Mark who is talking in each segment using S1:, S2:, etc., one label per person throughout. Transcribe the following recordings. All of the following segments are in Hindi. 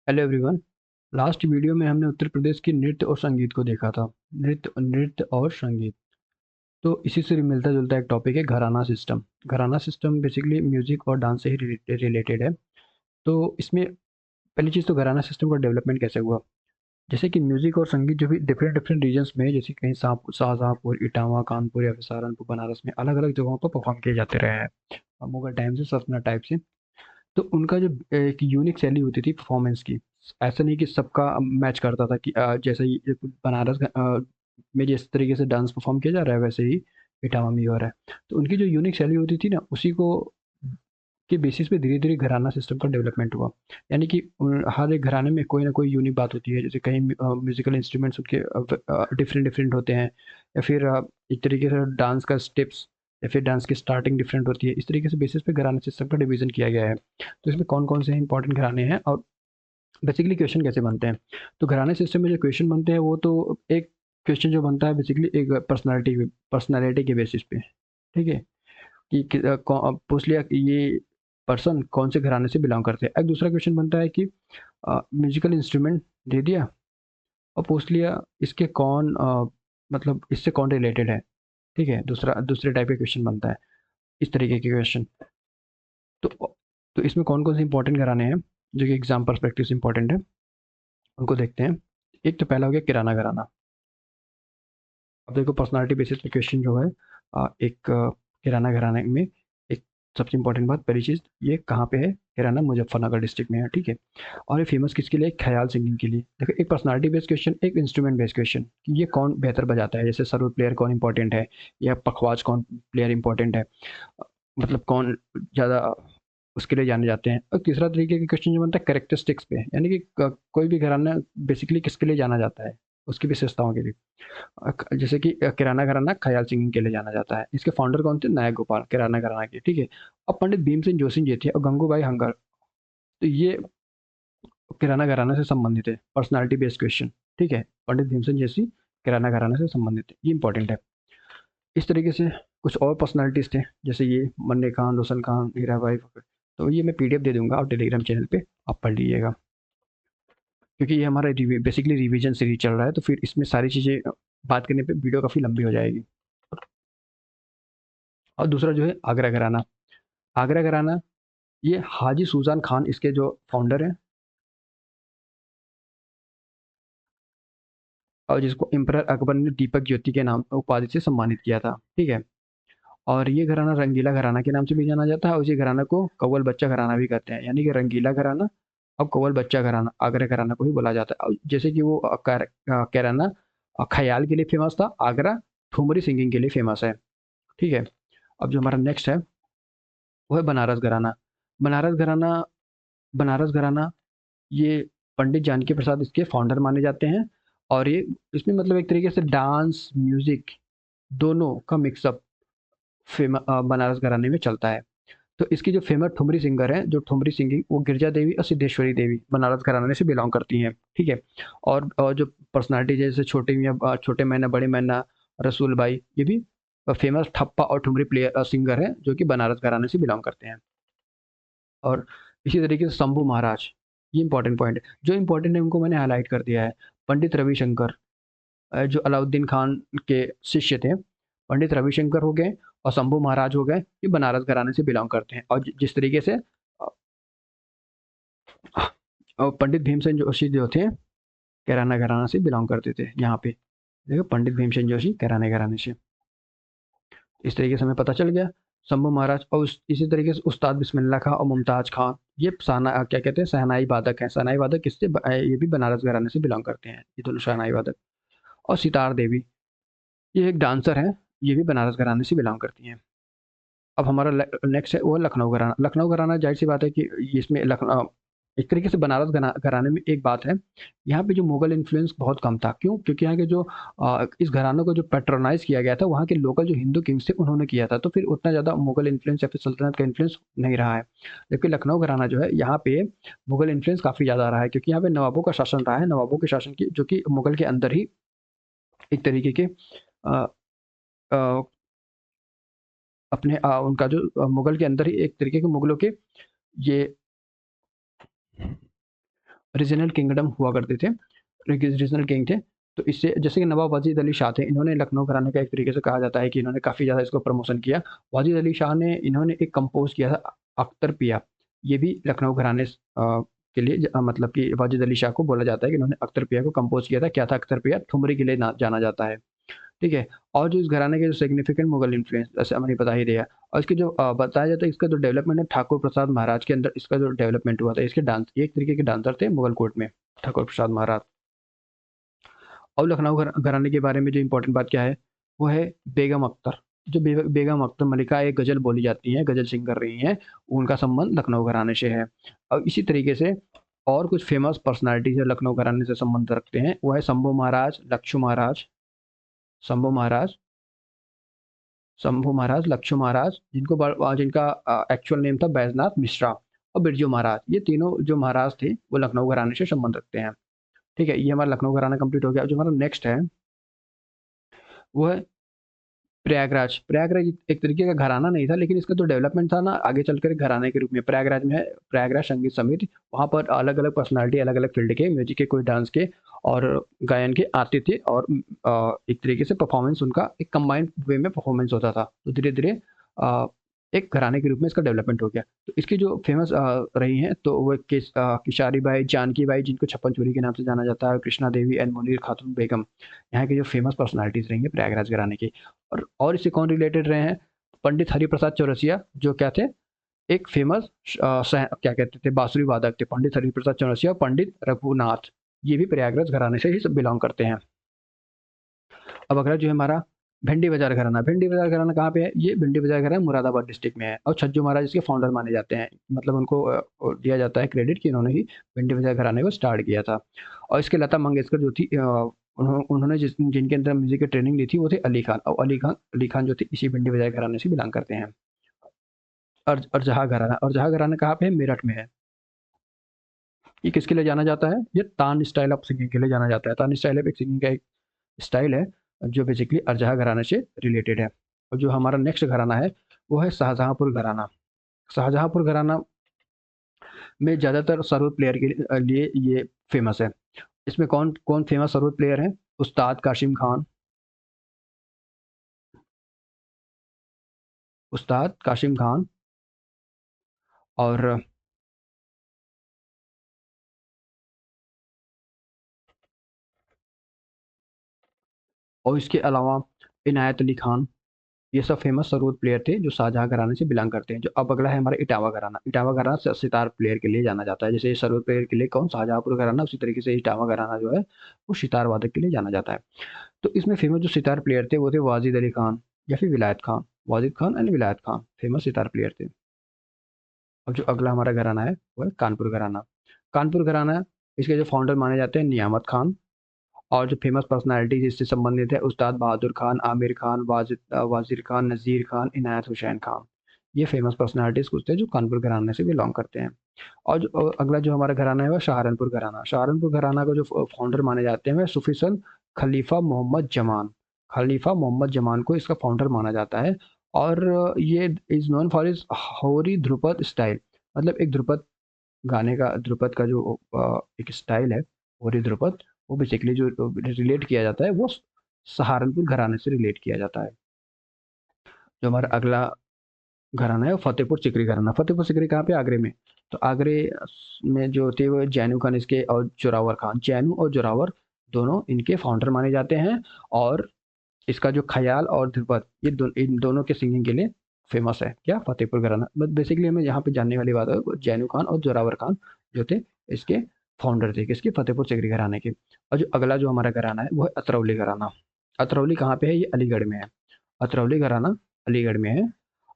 S1: Hello everyone. लास्ट वीडियो में हमने उत्तर प्रदेश की नृत्य और संगीत को देखा था। नृत्य नृत्य और संगीत, तो इसी से मिलता जुलता एक टॉपिक है घराना सिस्टम। घराना सिस्टम बेसिकली म्यूजिक और डांस से ही रिलेटेड है। तो इसमें पहली चीज़ तो घराना सिस्टम का डेवलपमेंट कैसे हुआ। जैसे कि म्यूजिक और संगीत जो भी डिफरेंट डिफरेंट रीजन्स में, जैसे कहीं शाहजहाँपुर, इटावा, कानपुर या फिर सहारनपुर, बनारस में अलग अलग जगहों पर परफॉर्म किए जाते रहे हैं मुगल टाइम से, सल्तनत टाइप से। तो उनका जो एक यूनिक शैली होती थी परफॉर्मेंस की, ऐसा नहीं कि सबका मैच करता था कि जैसे ही बनारस में जिस तरीके से डांस परफॉर्म किया जा रहा है वैसे ही इटावा में भी हो रहा है। तो उनकी जो यूनिक शैली होती थी ना, उसी को के बेसिस पे धीरे धीरे घराना सिस्टम का डेवलपमेंट हुआ। यानी कि हर एक घराने में कोई ना कोई यूनिक बात होती है। जैसे कहीं म्यूजिकल इंस्ट्रूमेंट्स उनके डिफरेंट डिफरेंट होते हैं, या फिर एक तरीके से डांस का स्टेप्स या फिर डांस की स्टार्टिंग डिफरेंट होती है। इस तरीके से बेसिस पे घराना सिस्टम का डिवीजन किया गया है। तो इसमें कौन कौन से इंपॉर्टेंट घराने हैं और बेसिकली क्वेश्चन कैसे बनते हैं। तो घराने सिस्टम में जो क्वेश्चन बनते हैं वो तो एक क्वेश्चन जो बनता है बेसिकली एक पर्सनालिटी के बेसिस पे। ठीक है, कि पूछ लिया कि ये पर्सन कौन से घराने से बिलोंग करते हैं। एक दूसरा क्वेश्चन बनता है कि म्यूजिकल इंस्ट्रूमेंट दे दिया और पूछ लिया इसके कौन मतलब इससे कौन रिलेटेड है। ठीक है, दूसरे टाइप का क्वेश्चन बनता है, इस तरीके के क्वेश्चन। तो इसमें कौन कौन से इंपॉर्टेंट घराने हैं जो कि एग्जाम परस्पेक्टिव से इंपॉर्टेंट है, उनको देखते हैं। एक तो पहला हो गया किराना घराना। अब देखो पर्सनालिटी बेसिस पे क्वेश्चन जो है, एक किराना घराने में एक सबसे इंपॉर्टेंट बात, पहली चीज़ ये कहाँ पे है। किराना मुजफ्फरनगर डिस्ट्रिक्ट में है। ठीक है, और ये फेमस किसके लिए, ख्याल सिंगिंग के लिए। देखो, एक पर्सनालिटी बेस्ड क्वेश्चन, एक इंस्ट्रूमेंट बेस्ड क्वेश्चन कि ये कौन बेहतर बजाता है। जैसे सरोद प्लेयर कौन इंपॉर्टेंट है, या पखवाज कौन प्लेयर इंपॉर्टेंट है, मतलब कौन ज़्यादा उसके लिए जाने जाते हैं। और तीसरा तरीके का क्वेश्चन जो बनता है करेक्टरिस्टिक्स पे, यानी कि कोई भी घराना बेसिकली किसके लिए जाना जाता है, उसकी विशेषताओं के लिए। जैसे कि किराना घराना ख्याल सिंगिंग के लिए जाना जाता है। इसके फाउंडर कौन थे, नायक गोपाल, किराना घराना के। ठीक है, अब पंडित भीमसेन जोशी जी थे और गंगूबाई हंगर। तो ये किराना घराना से संबंधित है, पर्सनालिटी बेस्ड क्वेश्चन। ठीक है, पंडित भीमसेन जोशी किराना घराना से संबंधित है, ये इंपॉर्टेंट है। इस तरीके से कुछ और पर्सनालिटीज थे, जैसे ये मन्ने खान, रोशन खान, हीराबाई। तो ये मैं पीडीएफ दे दूंगा, आप टेलीग्राम चैनल पे आप पढ़ लीजिएगा, क्योंकि ये हमारा बेसिकली रिवीजन सीरीज चल रहा है। तो फिर इसमें सारी चीज़ें बात करने पे वीडियो काफ़ी लंबी हो जाएगी। और दूसरा जो है आगरा घराना। आगरा घराना, ये हाजी सुजान खान इसके जो फाउंडर हैं, और जिसको इम्परर अकबर ने दीपक ज्योति के नाम उपाधि से सम्मानित किया था। ठीक है, और ये घराना रंगीला घराना के नाम से भी जाना जाता है, और इसी घराना को कव्वल बच्चा घराना भी कहते हैं। यानी कि रंगीला घराना और कव्वल बच्चा घराना आगरा घराना को ही बोला जाता है। और जैसे कि वो घराना ख्याल के लिए फेमस था, आगरा ठुमरी सिंगिंग के लिए फेमस है। ठीक है, अब जो हमारा नेक्स्ट है वो है बनारस घराना। बनारस घराना, बनारस घराना ये पंडित जानकी प्रसाद इसके फाउंडर माने जाते हैं। और ये इसमें मतलब एक तरीके से डांस म्यूजिक दोनों का मिक्सअप बनारस घराने में चलता है। तो इसकी जो फेमस ठुमरी सिंगर है, जो ठुमरी सिंगिंग, वो गिरजा देवी और सिद्धेश्वरी देवी बनारस घराने से बिलोंग करती हैं। ठीक है, और जो पर्सनालिटी जैसे छोटे मियाँ, छोटे मैना, बड़े मैना, रसूल बाई, ये भी फेमस ठप्पा और ठुमरी प्लेयर सिंगर है जो कि बनारस घराने से बिलोंग करते हैं। और इसी तरीके से शंभू महाराज, ये इंपॉर्टेंट पॉइंट है। जो इंपॉर्टेंट है उनको मैंने हाईलाइट कर दिया है। पंडित रविशंकर, जो अलाउद्दीन खान के शिष्य थे, पंडित रविशंकर हो गए और शंभू महाराज हो गए, ये बनारस घराने से बिलोंग करते हैं। और जिस तरीके से पंडित भीमसेन जोशी जो थे, कैराना घराना से बिलोंग करते थे। यहाँ पे देखो, पंडित भीमसेन जोशी कैराने घराने से, इस तरीके से हमें पता चल गया। शंभू महाराज और इसी तरीके से उस्ताद बिस्मिल्लाह खां और मुमताज खां, ये क्या कहते हैं, शहनाई वादक हैं। शहनाई वादक किससे, ये भी बनारस घराने से बिलोंग करते हैं, ये दोनों शहनाई वादक। और सितार देवी, ये एक डांसर है, ये भी बनारस घराने से बिलोंग करती हैं। अब हमारा नेक्स्ट है वो लखनऊ घराना। लखनऊ घराना जाहिर सी बात है कि इसमें लखनऊ एक तरीके से बनारस घराने में एक बात है, यहाँ पे जो मुगल इन्फ्लुएंस बहुत कम था। क्यों, क्योंकि यहाँ के जो इस घरानों को जो पेट्रोनाइज किया गया था, वहाँ के लोकल जो हिंदू किंग्स थे उन्होंने किया था। तो फिर उतना ज़्यादा मुगल इन्फ्लुएंस या फिर सल्तनत का इन्फ्लुएंस नहीं रहा है। जबकि लखनऊ घराना जो है, यहाँ पे मुगल इन्फ्लुएंस काफ़ी ज़्यादा रहा है, क्योंकि यहाँ पे नवाबों का शासन रहा है। नवाबों के शासन की, जो कि मुगल के अंदर ही एक तरीके के अ, अ, अपने उनका जो मुगल के अंदर ही एक तरीके के मुगलों के ये रीजनल किंगडम हुआ करते थे, रीजनल किंग थे। तो इससे जैसे कि नवाब वाजिद अली शाह थे, इन्होंने लखनऊ घराने का एक तरीके से कहा जाता है कि इन्होंने काफ़ी ज़्यादा इसको प्रमोशन किया। वाजिद अली शाह ने इन्होंने एक कंपोज़ किया था अख्तर पिया, ये भी लखनऊ घराने के लिए मतलब कि वाजिद अली शाह को बोला जाता है कि इन्होंने अख्तर पिया को कंपोज़ किया था। क्या था अख्तर पिया? ठुमरी के लिए ना जाना जाता है। ठीक है? और जो इस घराने के जो सिग्निफिकेंट मुगल इन्फ्लुएंस जैसे हमने बता ही दिया, और इसकी जो बताया जाता है इसका जो डेवलपमेंट है ठाकुर प्रसाद महाराज के अंदर इसका जो डेवलपमेंट हुआ था। इसके डांस ये एक तरीके के डांसर थे मुगल कोर्ट में, ठाकुर प्रसाद महाराज। और लखनऊ घराने के बारे में जो इम्पोर्टेंट बात क्या है, वो है बेगम अख्तर। जो बेगम अख्तर मलिका एक गज़ल बोली जाती हैं, गज़ल सिंग कर रही हैं, उनका संबंध लखनऊ घराने से है। और इसी तरीके से और कुछ फेमस पर्सनैलिटी जो लखनऊ घराने से संबंध रखते हैं, वो है शंभू महाराज, लक्षू महाराज, शंभू महाराज, शंभू महाराज, लक्षू महाराज, जिनका एक्चुअल नेम था बैजनाथ मिश्रा, और बिरजू महाराज। ये तीनों जो महाराज थे, वो लखनऊ घराने से संबंध रखते हैं। ठीक है? ये हमारा लखनऊ घराना कंप्लीट हो गया। जो हमारा नेक्स्ट है, वो है प्रयागराज। प्रयागराज एक तरीके का घराना नहीं था, लेकिन इसका जो डेवलपमेंट था ना आगे चलकर एक घराने के रूप में प्रयागराज में है। प्रयागराज संगीत समिति, वहाँ पर अलग अलग पर्सनालिटी अलग अलग फील्ड के, म्यूजिक के, कोई डांस के और गायन के आते थे, और एक तरीके से परफॉर्मेंस उनका एक कंबाइंड वे में परफॉर्मेंस होता था। तो धीरे धीरे एक घराने के रूप में इसका डेवलपमेंट हो गया। तो इसकी जो फेमस रही हैं, तो वो किशारी बाई, जानकी बाई, जिनको छप्पन चूड़ी के नाम से जाना जाता है, कृष्णा देवी एंड मुनीर खातून बेगम, यहाँ की जो फेमस पर्सनालिटीज रही हैं प्रयागराज घराने की। और इससे कौन रिलेटेड रहे हैं? पंडित हरिप्रसाद चौरसिया, जो क्या थे, एक फेमस क्या कहते थे, बांसुरी वादक थे। पंडित हरिप्रसाद चौरसिया, पंडित रघुनाथ, ये भी प्रयागराज घराने से ही सब बिलोंग करते हैं। अब अगला जो है हमारा भिंडी बाजार घराना। भिंडी बाजार घराना कहाँ पे है? ये भिंडी बाजार घराना मुरादाबाद डिस्ट्रिक्ट में है, और छज्जू महाराज इसके फाउंडर माने जाते हैं। मतलब उनको दिया जाता है क्रेडिट कि इन्होंने ही भिंडी बाजार घराने को स्टार्ट किया था। और इसके लता मंगेशकर जो थी, उन्होंने जिनके अंदर म्यूजिक की ट्रेनिंग ली थी, वो थे अली खान। और अली खान जो थे इसी भिंडी बाजार घराने से बिलोंग करते हैं। और जहाँ घराना, और जहाँ घराना कहाँ पे है? मेरठ में है। ये किसके लिए जाना जाता है? ये तान स्टाइल ऑफ सिंगिंग के लिए जाना जाता है। तान स्टाइल ऑफ एक सिंगिंग का एक स्टाइल है, जो बेसिकली अरजहा घराने से रिलेटेड है। और जो हमारा नेक्स्ट घराना है, वो है शाहजहाँपुर घराना। शाहजहाँपुर घराना में ज़्यादातर सरोद प्लेयर के लिए ये फेमस है। इसमें कौन कौन फेमस सरोद प्लेयर हैं? उस्ताद काशिम खान, उस्ताद काशिम खान, और इसके अलावा इनायत अली खान। ये सब फेमस सरोद प्लेयर थे जो शाहजहाँ घराने से बिलोंग करते हैं। जो अब अगला है हमारा इटावा घराना। इटावा घराना सितार प्लेयर के लिए जाना जाता है। जैसे ये सरोद प्लेयर के लिए कौन, शाहजहाँपुर घराना, उसी तरीके से इटावा घराना जो है वो सितार वादक के लिए जाना जाता है। तो इसमें फेमस जो सितार प्लेयर थे, वो थे वाजिद अली खान या फिर विलायत खान। वाजिद खान एंड विलायत खान फेमस सितार प्लेयर थे। अब जो अगला हमारा घराना है, वो है कानपुर घराना। कानपुर घराना, इसके जो फाउंडर माने जाते हैं नियामत खान। और जो फेमस पर्सनालिटीज इससे संबंधित है, उस्ताद बहादुर खान, आमिर खान, वाजिर खान, नज़ीर खान, इनायत हुसैन खान। ये फेमस पर्सनालिटीज कुछ थे जो कानपुर घराने से बिलोंग करते हैं। और जो अगला जो हमारा घराना है, वो सहारनपुर घराना। सहारनपुर घराना का जो फाउंडर माने जाते हैं, वह सूफी संत खलीफा मोहम्मद जमान। खलीफा मोहम्मद जमान को इसका फाउंडर माना जाता है। और ये इज नोन फॉर इज होरी ध्रुपद स्टाइल। मतलब एक ध्रुपद गाने का, ध्रुपद का जो एक स्टाइल है, होरी ध्रुपद, वो बेसिकली जो रिलेट किया जाता है, वो सहारनपुर घराने से रिलेट किया जाता है। जो हमारा अगला घराना है, वो फतेहपुर सिकरी घराना। फतेहपुर सिकरी कहाँ पे? आगरे में। तो आगरे में जो थे वो जैनू खान इसके, और जोरावर खान, जैनू और जोरावर दोनों इनके फाउंडर माने जाते हैं। और इसका जो ख्याल और ध्रुपद, इन दोनों के सिंगिंग के लिए फेमस है। क्या? फतेहपुर घराना। बट बेसिकली हमें यहाँ पे जानने वाली बात है, जैनू खान और जोरावर खान जो थे इसके फाउंडर थे, किसके? फतेहपुर सिकरी घराने के। और जो अगला जो हमारा घराना है, वो है अतरौली घराना। अतरौली कहाँ पे है? ये अलीगढ़ में है। अतरौली घराना अलीगढ़ में है।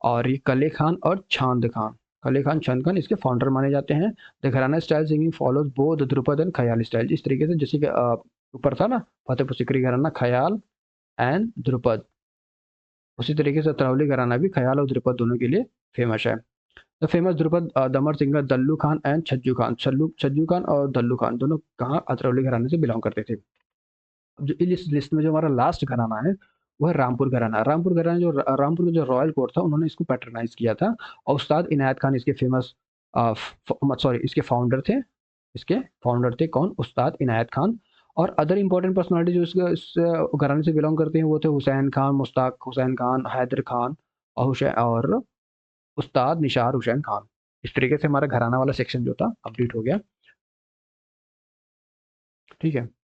S1: और ये कले खान और छांद खान, कले खान छांद खान इसके फाउंडर माने जाते हैं। द घराना style singing follows both Dhrupad and ख्याल स्टाइल। इस तरीके से जैसे कि ऊपर था ना, फतेहपुर सिकरी घराना ख्याल एंड ध्रुपद, उसी तरीके से अतरौली घराना भी ख्याल और ध्रुपद दोनों के लिए फेमस है। The famous dhrupad dhamar singer Dallu Khan and Chhajju Khan. Chhajju Khan और दल्लू खान दोनों कहाँ? अतरौली घराने से बिलोंग करते थे। अब जो इस लिस्ट में जो हमारा लास्ट घराना है, वो है रामपुर घराना। रामपुर घराना जो रामपुर का जो रॉयल कोर्ट था, उन्होंने इसको पैट्रनाइज किया था। और उस्ताद इनायत खान इसके फेमस सॉरी इसके फाउंडर थे, इसके फाउंडर थे कौन? उस्ताद इनायत खान। और अदर इंपॉर्टेंट पर्सनालिटी जो इस घराने से बिलोंग करते हैं वो थे हुसैन खान, मुश्ताक हुसैन खान, हैदर खान और उस्ताद निशार हुसैन खान। इस तरीके से हमारा घराना वाला सेक्शन जो था कंप्लीट हो गया। ठीक है।